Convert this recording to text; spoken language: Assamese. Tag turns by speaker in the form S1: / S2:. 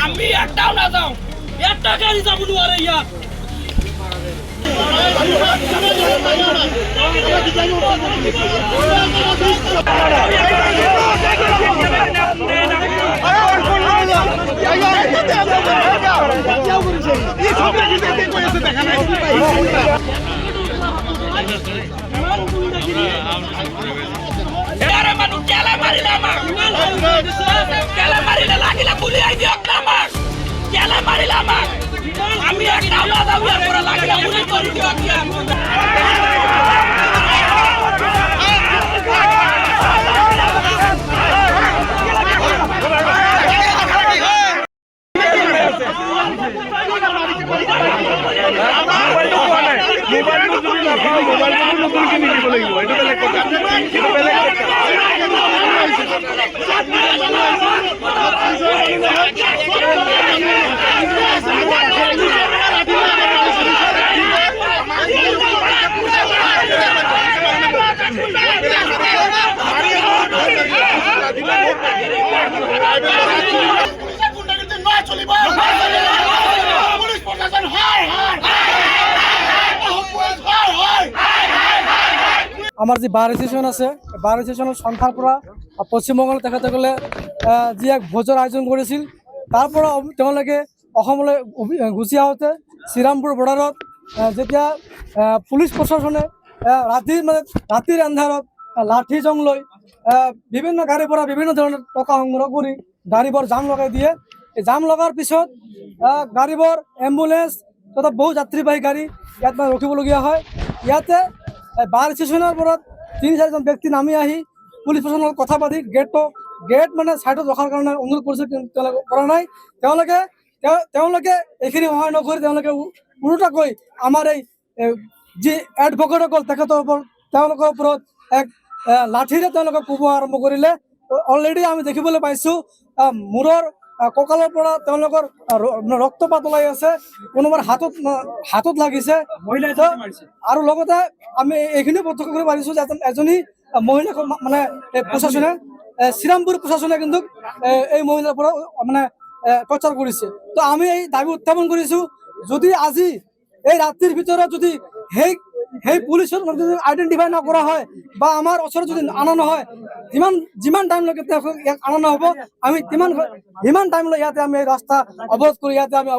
S1: আমি একটাও না যাও, একটা গাড়ি যাবো আর ইয়া আমি একটাও না যাবো এরপরে লাগিলা পুলিশ করে দিও
S2: আমার যে বার এসোসিয়েশন আছে বার এসোসিয়েশনের সংখ্যার পৰা পশ্চিমবংগত তেখেতসকলে যি এক ভোজৰ আয়োজন কৰিছিল তাৰ পৰা তেওঁলোকে অসমলৈ গুচি আহোঁতে শ্ৰীৰামপুৰ বৰ্ডাৰত যেতিয়া পুলিচ প্ৰশাসনে ৰাতিৰ আন্ধাৰত লাঠি জং লৈ বিভিন্ন গাড়ীৰ পৰা বিভিন্ন ধৰণৰ টকা সংগ্ৰহ কৰি গাড়ীবোৰ জাম লগাই দিয়ে। এই জাম লগাৰ পিছত গাড়ীবোৰ এম্বুলেন্স তথা বহু যাত্ৰীবাহী গাড়ী ইয়াত ৰখিবলগীয়া হয়। ইয়াতে বাৰ ষ্টেচনৰ পৰা ৩-৪জন ব্যক্তি নামি আহি পুলিচ প্ৰশাসনৰ লগত কথা পাতি গেট মানে ছাইডত ৰখাৰ কাৰণে অনুৰোধ কৰিছে, কিন্তু তেওঁলোকে কৰা নাই। তেওঁলোকে এইখিনি সহায় নকৰি তেওঁলোকে ওলোটাকৈ আমাৰ এই যি এডভকেটসকল তেওঁলোকৰ ওপৰত এক লাঠিৰে তেওঁলোকে কোব আৰম্ভ কৰিলে। অলৰেডি আমি দেখিবলৈ পাইছোঁ মূৰৰ কঁকালৰ পৰা তেওঁলোকৰ ৰক্তপাত ওলাই আছে, কোনোবাৰ হাতত লাগিছে আৰু লগতে আমি এইখিনিও প্ৰত্যক্ষ কৰিব পাৰিছোঁ যে এজনী মহিলাক মানে প্ৰশাসনে শ্ৰীৰামপুৰ প্ৰশাসনে কিন্তু এই মহিলাৰ পৰা মানে টৰ্চাৰ কৰিছে। তো আমি এই দাবী উত্থাপন কৰিছোঁ, যদি আজি এই ৰাতিৰ ভিতৰত যদি সেই পুলিচৰ আইডেন্টিফাই নকৰা হয় বা আমাৰ ওচৰত যদি আনা নহয়, যিমান টাইমলৈকে ইয়াক আনা নহ'ব আমি সিমান টাইমলৈ ইয়াতে আমি ৰাস্তা অৱৰোধ কৰি ইয়াতে আমি